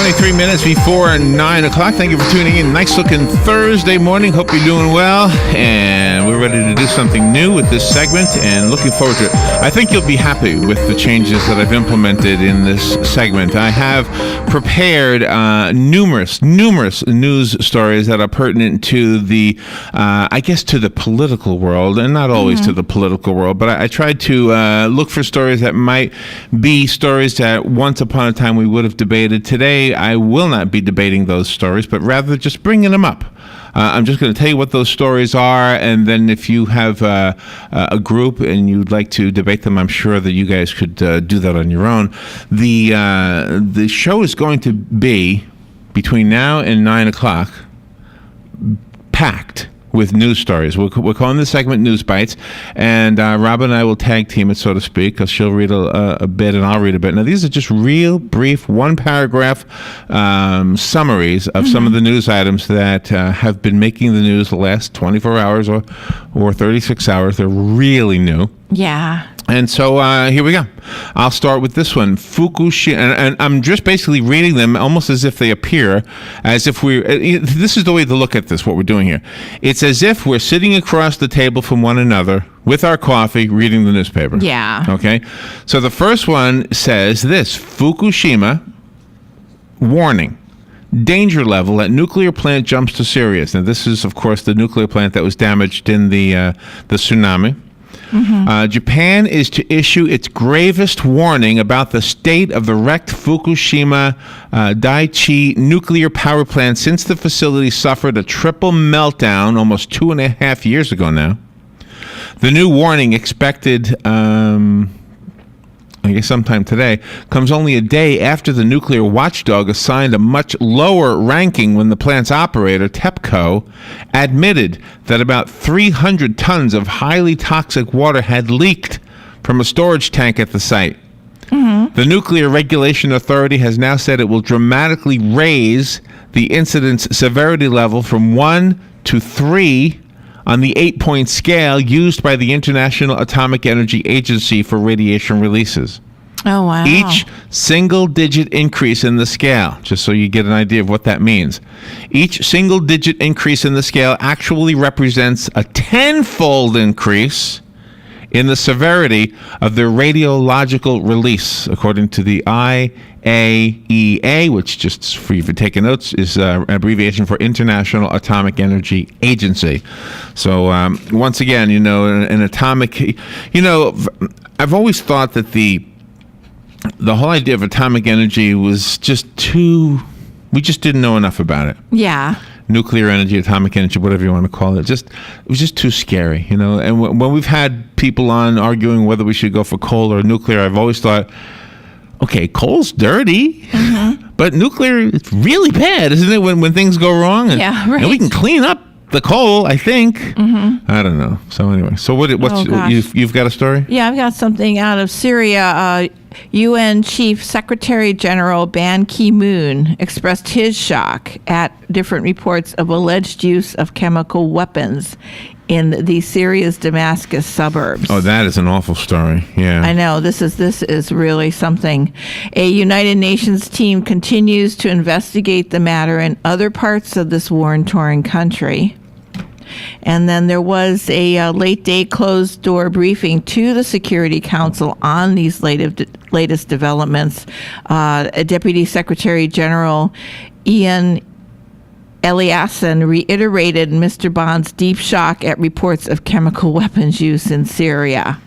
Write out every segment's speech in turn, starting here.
23 minutes before 9 o'clock. Thank you for tuning in. Nice looking Thursday morning. Hope you're doing well. And we're ready to do something new with this segment and looking forward to it. I think you'll be happy with the changes that I've implemented in this segment. I have prepared numerous news stories that are pertinent to the, to the political world, and not always to the political world, but I tried to look for stories that might be stories that once upon a time we would have debated. Today, I will not be debating those stories, but rather just bringing them up. I'm just going to tell you what those stories are, and then if you have a group and you'd like to debate them, I'm sure that you guys could do that on your own. The show is going to be, between now and 9 o'clock, packed with news stories. We're calling this segment News Bites, and Rob and I will tag team it, so to speak, because she'll read a bit and I'll read a bit. Now, these are just real brief, one-paragraph summaries of some of the news items that have been making the news the last 24 hours or 36 hours. They're really new. Yeah. And so here we go. I'll start with this one. Fukushima, and I'm just basically reading them almost as if they appear, as if this is the way to look at this, what we're doing here. It's as if we're sitting across the table from one another with our coffee, reading the newspaper. Yeah. Okay? So the first one says this: Fukushima, warning. Danger level at nuclear plant jumps to serious. Now, this is, of course, the nuclear plant that was damaged in the tsunami. Japan is to issue its gravest warning about the state of the wrecked Fukushima Daiichi nuclear power plant since the facility suffered a triple meltdown almost 2.5 years ago now. The new warning, expected sometime today, comes only a day after the nuclear watchdog assigned a much lower ranking when the plant's operator, TEPCO, admitted that about 300 tons of highly toxic water had leaked from a storage tank at the site. The Nuclear Regulation Authority has now said it will dramatically raise the incident's severity level from 1 to 3 on the 8-point scale used by the International Atomic Energy Agency for radiation releases. Oh, wow. Each single-digit increase in the scale, just so you get an idea of what that means, each single-digit increase in the scale actually represents a 10-fold increase in the severity of the radiological release, according to the IAEA, which, just for you for taking notes, is an abbreviation for International Atomic Energy Agency. So once again, an atomic, I've always thought that the whole idea of atomic energy was just we just didn't know enough about it. Yeah. Nuclear energy, atomic energy, whatever you want to call it. It was just too scary, And when we've had people on arguing whether we should go for coal or nuclear, I've always thought, okay, coal's dirty, but nuclear, it's really bad, isn't it, when things go wrong? Yeah, right. And we can clean up the coal, I think. I don't know. So anyway, so you've got a story? Yeah, I've got something out of Syria. UN Chief Secretary General Ban Ki-moon expressed his shock at different reports of alleged use of chemical weapons in the Syria's Damascus suburbs. Oh, that is an awful story. Yeah. I know. This is really something. A United Nations team continues to investigate the matter in other parts of this war-torn country. And then there was a late-day closed-door briefing to the Security Council on these latest developments. Deputy Secretary General Ian Eliasson reiterated Mr. Bond's deep shock at reports of chemical weapons use in Syria.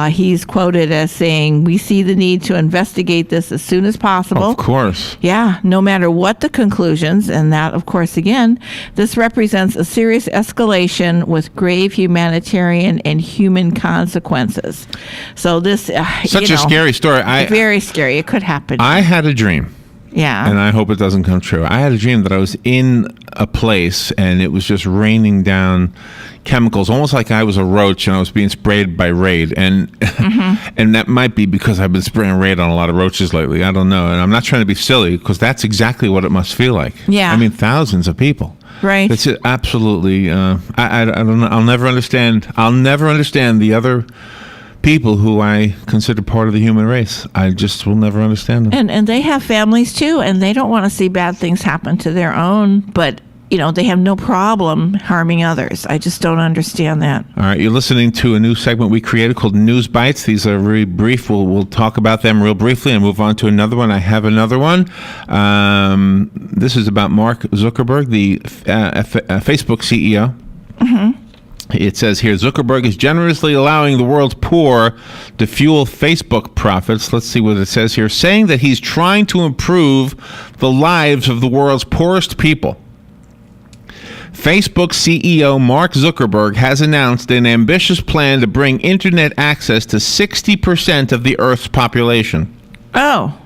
He's quoted as saying, "We see the need to investigate this as soon as possible." Of course. Yeah, no matter what the conclusions, and that, of course, again, this represents a serious escalation with grave humanitarian and human consequences. So this, such a scary story. Very scary. It could happen. I had a dream. Yeah. And I hope it doesn't come true. I had a dream that I was in a place and it was just raining down chemicals, almost like I was a roach and I was being sprayed by Raid. And and that might be because I've been spraying Raid on a lot of roaches lately. I don't know. And I'm not trying to be silly because that's exactly what it must feel like. Yeah. I mean, thousands of people. Right. It's absolutely, I don't know. I'll never understand the other people who I consider part of the human race. I just will never understand them. And they have families too, and they don't want to see bad things happen to their own, but they have no problem harming others. I just don't understand that. All right, you're listening to a new segment we created called News Bites. These are very brief. We'll talk about them real briefly and move on to another one. I have another one. This is about Mark Zuckerberg, the Facebook CEO. Mm-hmm. It says here, Zuckerberg is generously allowing the world's poor to fuel Facebook profits. Let's see what it says here. Saying that he's trying to improve the lives of the world's poorest people. Facebook CEO Mark Zuckerberg has announced an ambitious plan to bring internet access to 60% of the Earth's population. Oh,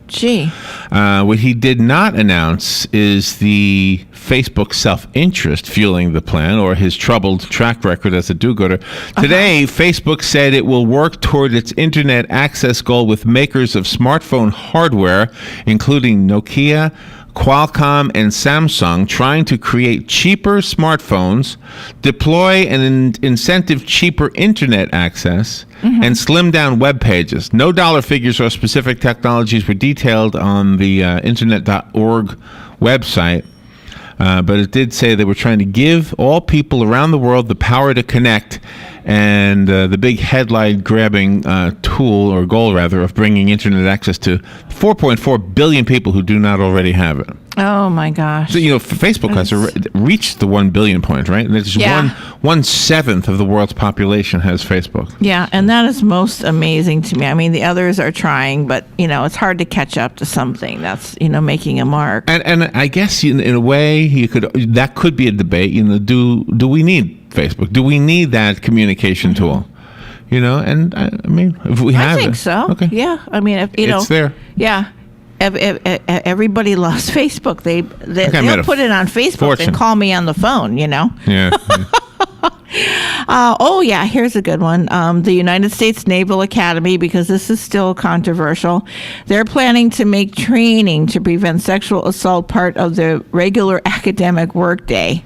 gee. What he did not announce is the Facebook self-interest fueling the plan or his troubled track record as a do-gooder. Today, Facebook said it will work toward its internet access goal with makers of smartphone hardware, including Nokia, Qualcomm, and Samsung, trying to create cheaper smartphones, deploy and incentive cheaper internet access, and slim down web pages. No dollar figures or specific technologies were detailed on the internet.org website, but it did say they were trying to give all people around the world the power to connect, and the big headline-grabbing tool, or goal rather, of bringing internet access to 4.4 billion people who do not already have it. Oh my gosh! So Facebook has reached the 1 billion point, right? And it's 1/7 of the world's population has Facebook. Yeah, and that is most amazing to me. I mean, the others are trying, but it's hard to catch up to something that's making a mark. And I guess in a way that could be a debate. Do we need Facebook? Do we need that communication tool? And I mean, if we have it, I think so. Okay. Yeah, I mean, if it's there. Yeah. Everybody loves Facebook. They'll put it on Facebook and call me on the phone, Yeah. Here's a good one. The United States Naval Academy, because this is still controversial, they're planning to make training to prevent sexual assault part of the regular academic workday.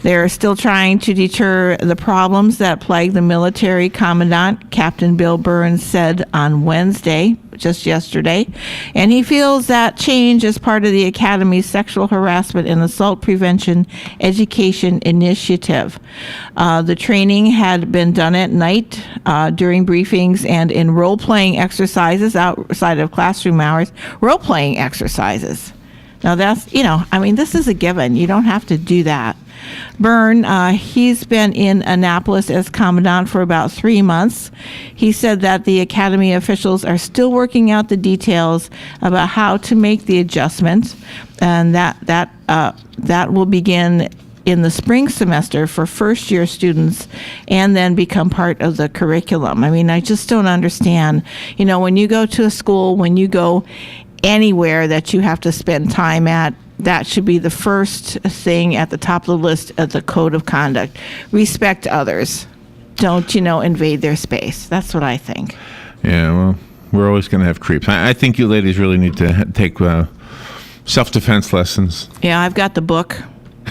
They're still trying to deter the problems that plague the military commandant, Captain Bill Burns said on Wednesday, just yesterday, and he feels that change is part of the Academy's sexual harassment and assault prevention education initiative. The training had been done at night during briefings and in role-playing exercises outside of classroom hours. Role-playing exercises. Now that's, this is a given. You don't have to do that. Byrne, he's been in Annapolis as commandant for about 3 months. He said that the Academy officials are still working out the details about how to make the adjustments, and that will begin in the spring semester for first-year students and then become part of the curriculum. I mean, I just don't understand. When you go to a school, when you go anywhere that you have to spend time at, that should be the first thing at the top of the list of the code of conduct. Respect others. Don't, invade their space. That's what I think. Yeah, well, we're always going to have creeps. I think you ladies really need to take self-defense lessons. Yeah, I've got the book.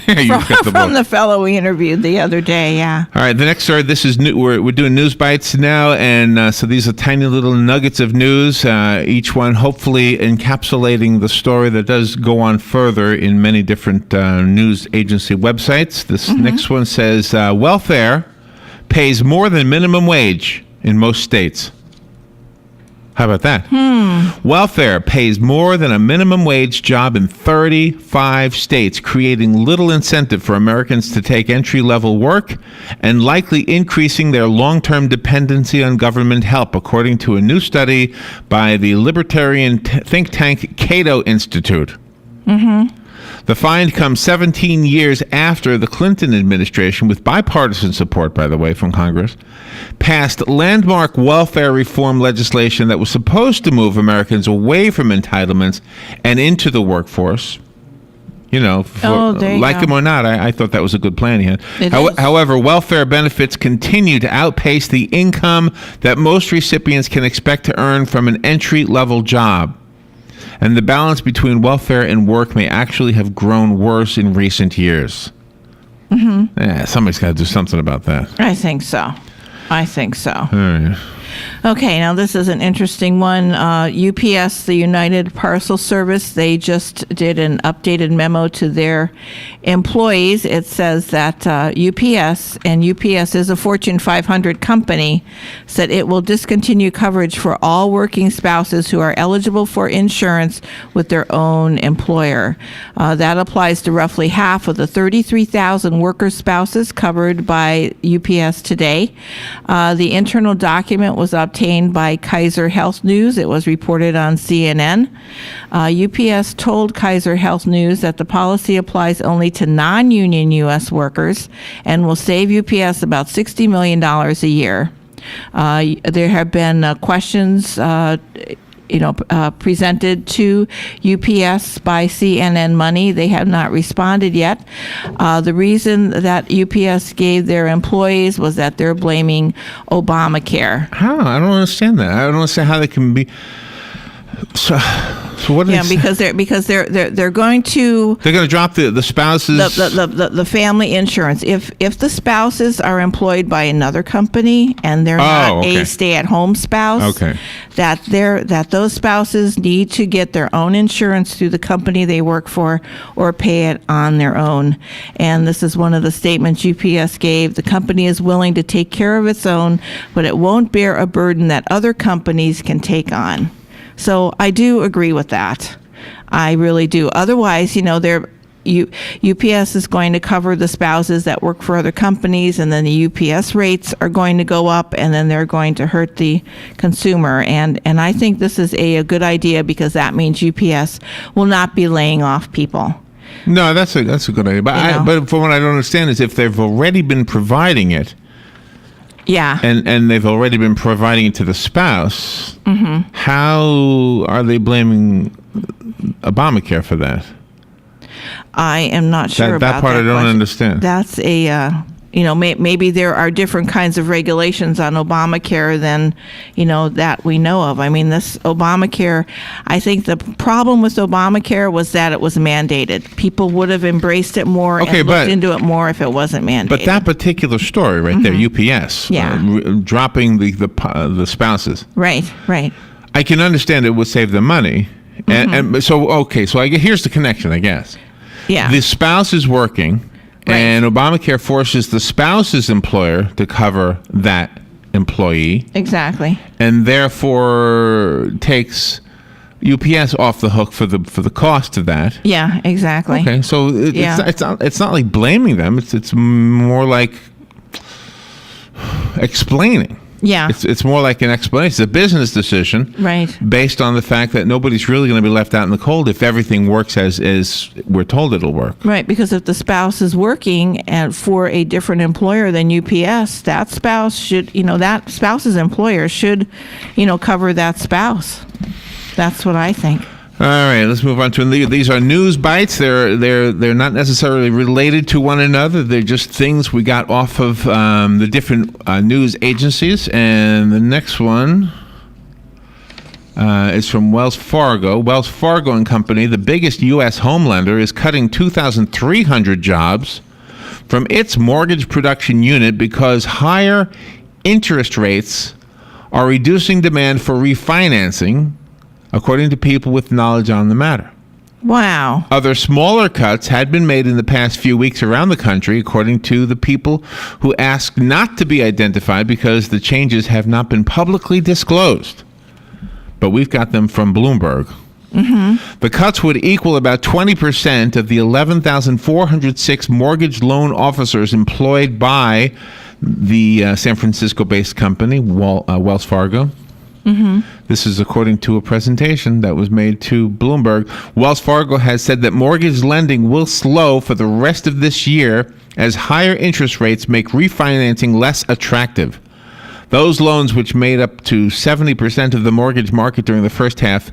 From the fellow we interviewed the other day, yeah. All right, the next story, this is new. We're doing News Bites now, and so these are tiny little nuggets of news, each one hopefully encapsulating the story that does go on further in many different news agency websites. This next one says, welfare pays more than minimum wage in most states. How about that? Welfare pays more than a minimum wage job in 35 states, creating little incentive for Americans to take entry-level work and likely increasing their long-term dependency on government help, according to a new study by the libertarian think tank Cato Institute. The find comes 17 years after the Clinton administration, with bipartisan support, by the way, from Congress, passed landmark welfare reform legislation that was supposed to move Americans away from entitlements and into the workforce. Like him or not, I thought that was a good plan he had. However, welfare benefits continue to outpace the income that most recipients can expect to earn from an entry-level job. And the balance between welfare and work may actually have grown worse in recent years. Yeah, somebody's got to do something about that. I think so. All right. Okay, now this is an interesting one. UPS, the United Parcel Service, they just did an updated memo to their employees. It says that UPS, and UPS is a Fortune 500 company, said it will discontinue coverage for all working spouses who are eligible for insurance with their own employer. That applies to roughly half of the 33,000 worker spouses covered by UPS today. The internal document was obtained by Kaiser Health News. It was reported on CNN. UPS told Kaiser Health News that the policy applies only to non-union U.S. workers and will save UPS about $60 million a year. There have been questions presented to UPS by CNN Money. They have not responded yet. The reason that UPS gave their employees was that they're blaming Obamacare. How? I don't understand that. I don't understand how they can be. So what is? Yeah, because they're going to drop the spouses, the family insurance. If the spouses are employed by another company and they're not a stay-at-home spouse, that those spouses need to get their own insurance through the company they work for or pay it on their own. And this is one of the statements UPS gave. The company is willing to take care of its own, but it won't bear a burden that other companies can take on. So I do agree with that. I really do. Otherwise, UPS is going to cover the spouses that work for other companies, and then the UPS rates are going to go up, and then they're going to hurt the consumer. And I think this is a good idea because that means UPS will not be laying off people. No, that's a good idea. But from what I don't understand is if they've already been providing it. Yeah. And they've already been providing it to the spouse. Mm-hmm. How are they blaming Obamacare for that? I am not sure about that. That part I don't understand. That's maybe there are different kinds of regulations on Obamacare than, that we know of. I mean, this Obamacare, I think the problem with Obamacare was that it was mandated. People would have embraced it more and looked into it more if it wasn't mandated. But that particular story right there, UPS, dropping the spouses. Right. I can understand it would save them money. And so here's the connection, I guess. Yeah. The spouse is working. Right. And Obamacare forces the spouse's employer to cover that employee. Exactly. And therefore takes UPS off the hook for the cost of that. Yeah, exactly. Okay, so it's not like blaming them. It's more like explaining. Yeah. It's more like an explanation. It's a business decision. Right. Based on the fact that nobody's really going to be left out in the cold if everything works as we're told it'll work. Right, because if the spouse is working for a different employer than UPS, that spouse should, that spouse's employer should, cover that spouse. That's what I think. All right, let's move on to these are news bites. They're not necessarily related to one another. They're just things we got off of the different news agencies. And the next one is from Wells Fargo. Wells Fargo and Company, the biggest U.S. home lender, is cutting 2,300 jobs from its mortgage production unit because higher interest rates are reducing demand for refinancing, according to people with knowledge on the matter. Wow. Other smaller cuts had been made in the past few weeks around the country, according to the people who asked not to be identified because the changes have not been publicly disclosed. But we've got them from Bloomberg. Mm-hmm. The cuts would equal about 20% of the 11,406 mortgage loan officers employed by the San Francisco-based company, Wells Fargo. Mm-hmm. This is according to a presentation that was made to Bloomberg. Wells Fargo has said that mortgage lending will slow for the rest of this year as higher interest rates make refinancing less attractive. Those loans, which made up to 70% of the mortgage market during the first half,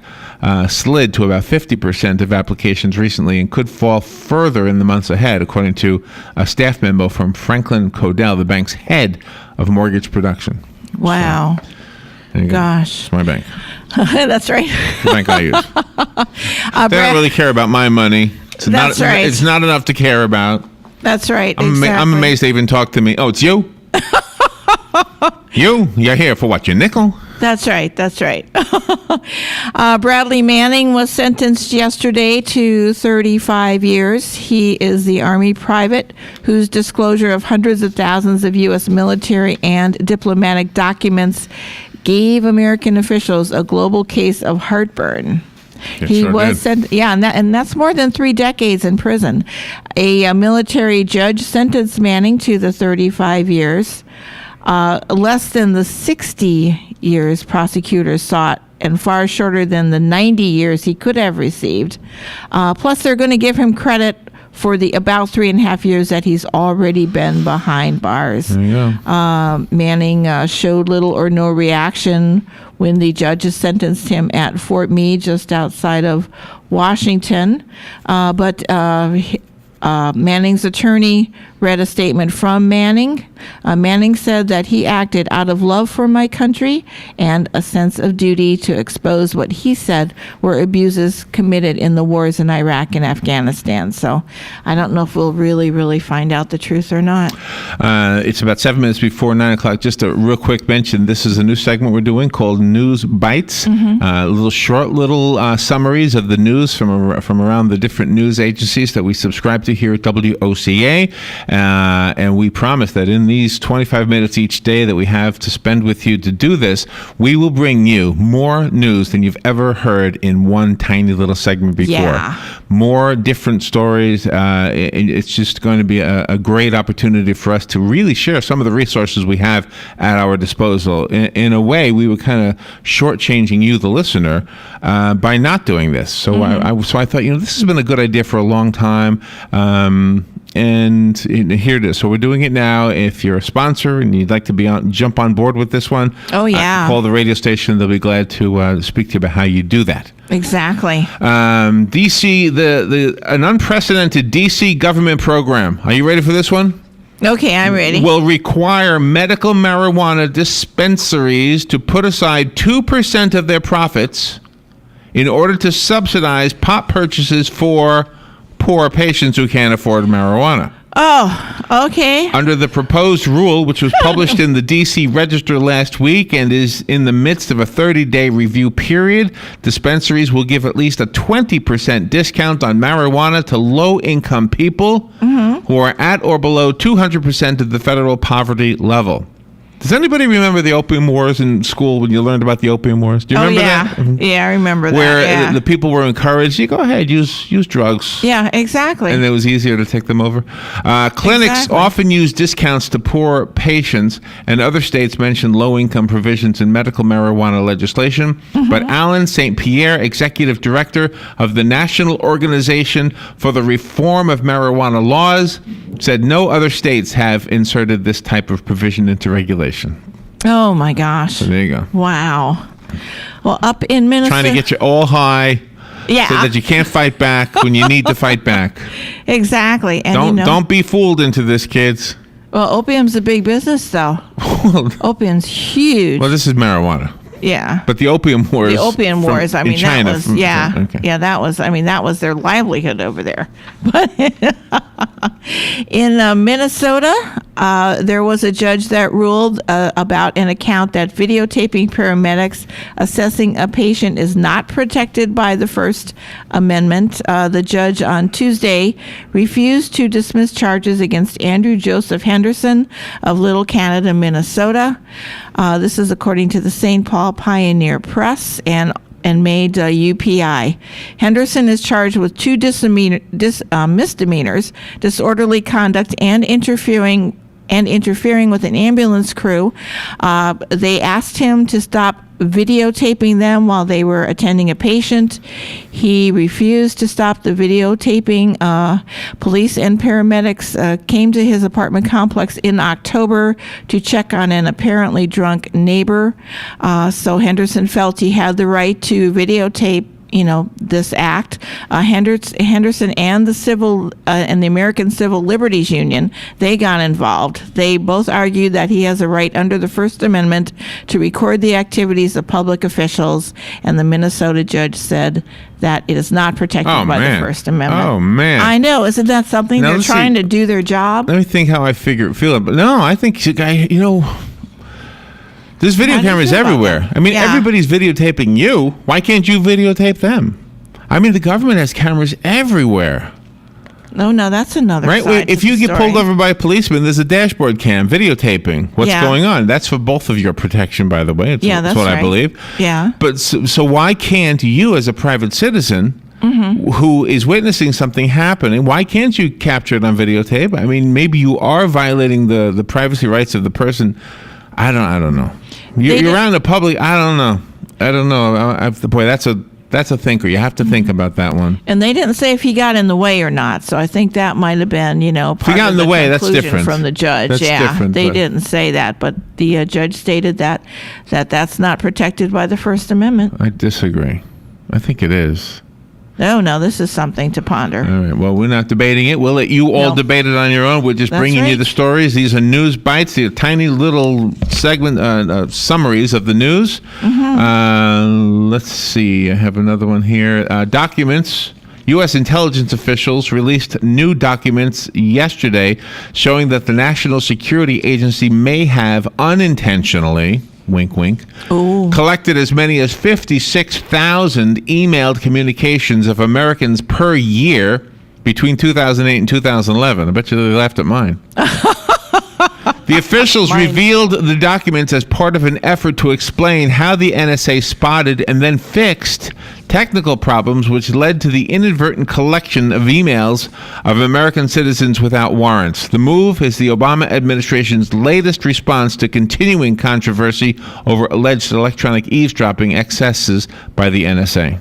slid to about 50% of applications recently and could fall further in the months ahead, according to a staff memo from Franklin Codell, the bank's head of mortgage production. Wow. So, gosh. It's my bank. That's right. The bank I use. They don't really care about my money. That's right. It's not enough to care about. That's right. I'm amazed they even talk to me. Oh, it's you? You're here for what, your nickel? That's right. That's right. Bradley Manning was sentenced yesterday to 35 years. He is the Army private whose disclosure of hundreds of thousands of U.S. military and diplomatic documents gave American officials a global case of heartburn. He sure was did. and that's more than 3 decades in prison. A military judge sentenced Manning to the 35 years. Less than the 60 years prosecutors sought, and far shorter than the 90 years he could have received. Plus, they're going to give him credit for the about 3.5 years that he's already been behind bars. There you go. Manning showed little or no reaction when the judges sentenced him at Fort Meade, just outside of Washington. But Manning's attorney read a statement from Manning. Manning said that he acted out of love for my country and a sense of duty to expose what he said were abuses committed in the wars in Iraq and Afghanistan. So I don't know if we'll really find out the truth or not. It's about 7 minutes before 9 o'clock. Just a real quick mention. This is a new segment we're doing called News Bites. Little summaries of the news from around the different news agencies that we subscribe to here at WOCA. And we promise that in these 25 minutes each day that we have to spend with you to do this, we will bring you more news than you've ever heard in one tiny little segment before. Yeah. More different stories. It's just going to be a great opportunity for us to really share some of the resources we have at our disposal. In a way, we were kind of shortchanging you, the listener, by not doing this. So I thought, this has been a good idea for a long time. And here it is. So we're doing it now. If you're a sponsor and you'd like to jump on board with this one, call the radio station. They'll be glad to speak to you about how you do that. Exactly. DC, an unprecedented DC government program. Are you ready for this one? Okay, I'm ready. Will require medical marijuana dispensaries to put aside 2% of their profits in order to subsidize pot purchases for poor patients who can't afford marijuana. Oh, okay. Under the proposed rule, which was published in the D.C. Register last week and is in the midst of a 30-day review period, dispensaries will give at least a 20% discount on marijuana to low-income people who are at or below 200% of the federal poverty level. Does anybody remember the opium wars in school when you learned about the opium wars? Do you remember that? Yeah, I remember that. Where the people were encouraged, you go ahead, use drugs. Yeah, exactly. And it was easier to take them over. Clinics often use discounts to poor patients, and other states mention low-income provisions in medical marijuana legislation. But Alan St. Pierre, executive director of the National Organization for the Reform of Marijuana Laws, said no other states have inserted this type of provision into regulation. Oh, my gosh. So there you go. Wow. Well, up in Minnesota... Trying to get you all high so that you can't fight back when you need to fight back. Exactly. And don't be fooled into this, kids. Well, opium's a big business, though. Opium's huge. Well, this is marijuana. Yeah. But the opium wars. The opium wars. I mean, China, that was that was. I mean, that was their livelihood over there. But in Minnesota, there was a judge that ruled about an account that videotaping paramedics assessing a patient is not protected by the First Amendment. The judge on Tuesday refused to dismiss charges against Andrew Joseph Henderson of Little Canada, Minnesota. This is according to the St. Paul Pioneer Press and made UPI. Henderson is charged with 2 misdemeanors, disorderly conduct and interfering with an ambulance crew. They asked him to stop videotaping them while they were attending a patient. He refused to stop the videotaping. Police and paramedics came to his apartment complex in October to check on an apparently drunk neighbor. So Henderson felt he had the right to videotape this act. Henderson and the American Civil Liberties Union, they got involved. They both argued that he has a right under the First Amendment to record the activities of public officials, and the Minnesota judge said that it is not protected by the First Amendment. Oh, man. I know. Isn't that something? They're trying to do their job? Let me think how I feel. But no, I think, There's video How do you cameras feel about everywhere. that? I mean, Yeah. everybody's videotaping you. Why can't you videotape them? I mean, the government has cameras everywhere. No, that's another Right? side If to you the get story. pulled over by a policeman, there's a dashboard cam videotaping what's Yeah. going on. That's for both of your protection, by the way. Yeah, that's what I right. believe. Yeah. But so why can't you, as a private citizen who is witnessing something happening, why can't you capture it on videotape? I mean, maybe you are violating the privacy rights of the person. I don't know. You're around the public. I don't know. Boy, that's a thinker. You have to think about that one. And they didn't say if he got in the way or not, so I think that might have been, part he got of in the way, that's conclusion different. from the judge. That's different, they but- didn't say that, but the judge stated that's not protected by the First Amendment. I disagree. I think it is. No, this is something to ponder. All right. Well, we're not debating it. We'll let you all No. debate it on your own. We're just That's bringing you right. the stories. These are news bites. They're tiny little segment summaries of the news. Let's see. I have another one here. Documents. U.S. intelligence officials released new documents yesterday showing that the National Security Agency may have unintentionally, wink, wink, collected as many as 56,000 emailed communications of Americans per year between 2008 and 2011. I bet you they laughed at mine. The officials revealed the documents as part of an effort to explain how the NSA spotted and then fixed technical problems which led to the inadvertent collection of emails of American citizens without warrants. The move is the Obama administration's latest response to continuing controversy over alleged electronic eavesdropping excesses by the NSA.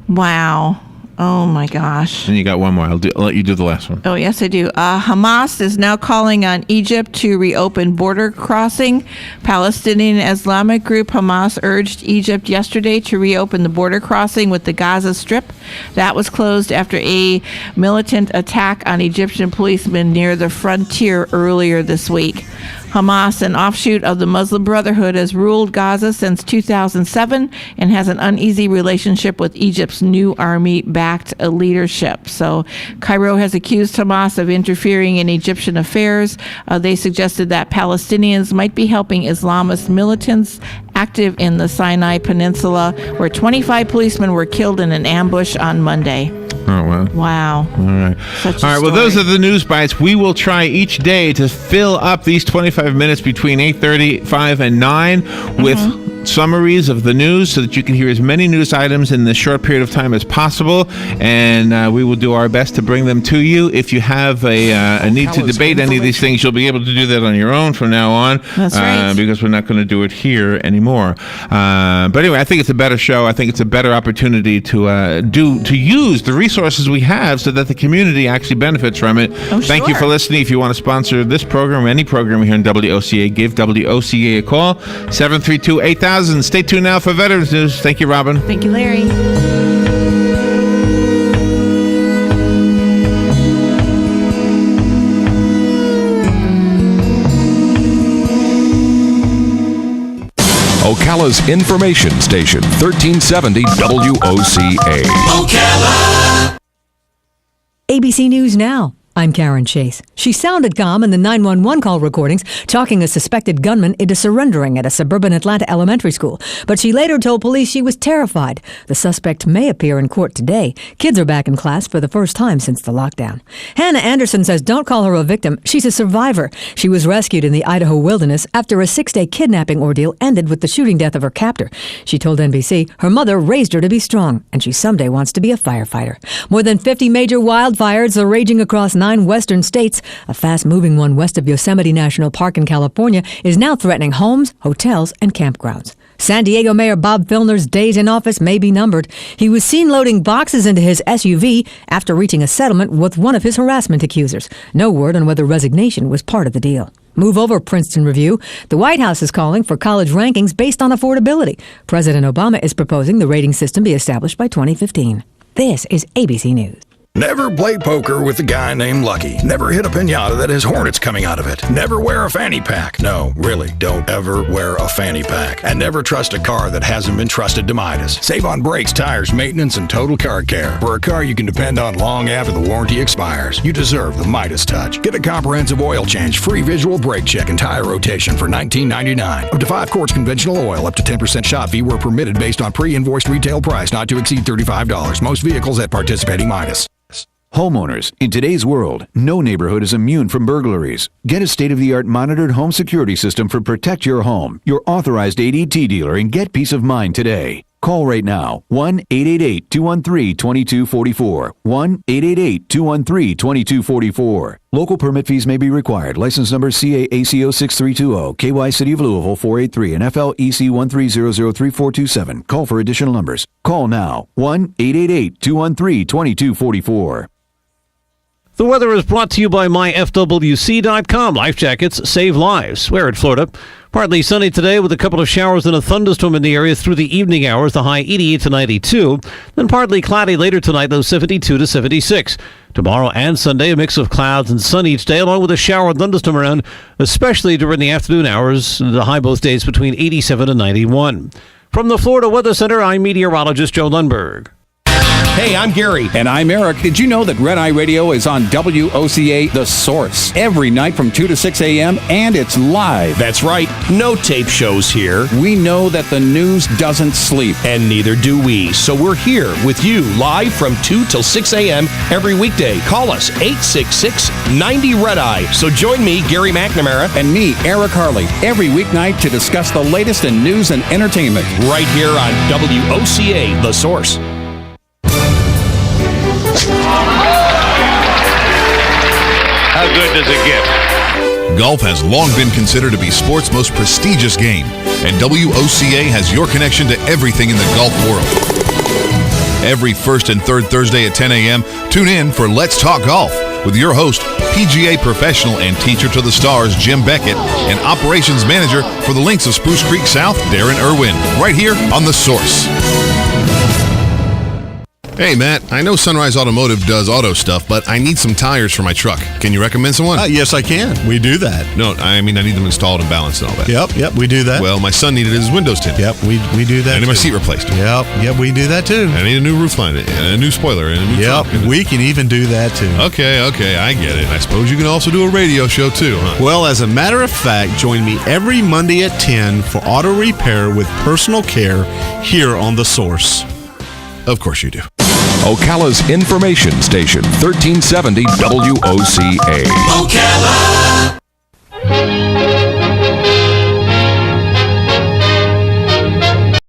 Wow. Oh, my gosh. And you got one more. I'll let you do the last one. Oh, yes, I do. Hamas is now calling on Egypt to reopen border crossing. Palestinian Islamic group Hamas urged Egypt yesterday to reopen the border crossing with the Gaza Strip. That was closed after a militant attack on Egyptian policemen near the frontier earlier this week. Hamas, an offshoot of the Muslim Brotherhood, has ruled Gaza since 2007 and has an uneasy relationship with Egypt's new army-backed leadership. So Cairo has accused Hamas of interfering in Egyptian affairs. They suggested that Palestinians might be helping Islamist militants active in the Sinai Peninsula, where 25 policemen were killed in an ambush on Monday. Oh, well. Wow. All right. Such a All right. Well, those are story. the news bites. We will try each day to fill up these 25 minutes between 8:35 and 9 with summaries of the news so that you can hear as many news items in this short period of time as possible. And we will do our best to bring them to you. If you have a need to debate any of these things, you'll be able to do that on your own from now on. That's right. Because we're not going to do it here anymore. But anyway, I think it's a better show. I think it's a better opportunity to use the resources we have so that the community actually benefits from it. Oh, Thank you sure. for listening. If you want to sponsor this program or any program here in WOCA, give WOCA a call, 732-8000. Stay tuned now for Veterans News. Thank you, Robin. Thank you, Larry. Ocala's information station, 1370 WOCA. Ocala. ABC News Now. I'm Karen Chase. She sounded calm in the 911 call recordings, talking a suspected gunman into surrendering at a suburban Atlanta elementary school. But she later told police she was terrified. The suspect may appear in court today. Kids are back in class for the first time since the lockdown. Hannah Anderson says don't call her a victim. She's a survivor. She was rescued in the Idaho wilderness after a 6-day kidnapping ordeal ended with the shooting death of her captor. She told NBC her mother raised her to be strong, and she someday wants to be a firefighter. More than 50 major wildfires are raging across 9 western states. A fast-moving one west of Yosemite National Park in California is now threatening homes, hotels, and campgrounds. San Diego Mayor Bob Filner's days in office may be numbered. He was seen loading boxes into his SUV after reaching a settlement with one of his harassment accusers. No word on whether resignation was part of the deal. Move over, Princeton Review. The White House is calling for college rankings based on affordability. President Obama is proposing the rating system be established by 2015. This is ABC News. Never play poker with a guy named Lucky. Never hit a piñata that has hornets coming out of it. Never wear a fanny pack. No, really, don't ever wear a fanny pack. And never trust a car that hasn't been trusted to Midas. Save on brakes, tires, maintenance, and total car care. For a car you can depend on long after the warranty expires. You deserve the Midas touch. Get a comprehensive oil change, free visual brake check, and tire rotation for $19.99. Up to 5 quarts conventional oil, up to 10% shop fee were permitted based on pre-invoiced retail price not to exceed $35. Most vehicles at participating Midas. Homeowners, in today's world, no neighborhood is immune from burglaries. Get a state-of-the-art monitored home security system for Protect Your Home, your authorized ADT dealer, and get peace of mind today. Call right now, 1-888-213-2244, 1-888-213-2244. Local permit fees may be required. License number CAACO 6320, KY City of Louisville 483, and FLEC 130033427. Call for additional numbers. Call now, 1-888-213-2244. The weather is brought to you by myfwc.com. Life jackets save lives. Wear it, Florida. Partly sunny today with a couple of showers and a thunderstorm in the area through the evening hours, the high 88 to 92. Then partly cloudy later tonight, low 72 to 76. Tomorrow and Sunday, a mix of clouds and sun each day, along with a shower and thunderstorm around, especially during the afternoon hours. The high both days between 87 and 91. From the Florida Weather Center, I'm meteorologist Joe Lundberg. Hey, I'm Gary. And I'm Eric. Did you know that Red Eye Radio is on WOCA The Source every night from 2 to 6 a.m. and it's live? That's right. No tape shows here. We know that the news doesn't sleep. And neither do we. So we're here with you live from 2 till 6 a.m. every weekday. Call us 866-90-RED-EYE. So join me, Gary McNamara. And me, Eric Harley, every weeknight to discuss the latest in news and entertainment. Right here on WOCA The Source. How good does it get? Golf has long been considered to be sport's most prestigious game, and WOCA has your connection to everything in the golf world. Every first and third Thursday at 10 a.m., tune in for Let's Talk Golf with your host, PGA professional and teacher to the stars, Jim Beckett, and operations manager for the Links of Spruce Creek South, Darren Irwin, right here on The Source. Hey, Matt, I know Sunrise Automotive does auto stuff, but I need some tires for my truck. Can you recommend someone? Yes, I can. We do that. No, I mean, I need them installed and balanced and all that. Yep, we do that. Well, my son needed his windows tinted. Yep, we do that. I need my seat replaced. Yep, we do that too. I need a new roof line and a new spoiler and a new trunk. We can even do that too. Okay, I get it. I suppose you can also do a radio show too, huh? Well, as a matter of fact, join me every Monday at 10 for auto repair with personal care here on The Source. Of course you do. Ocala's information station, 1370 WOCA. Ocala.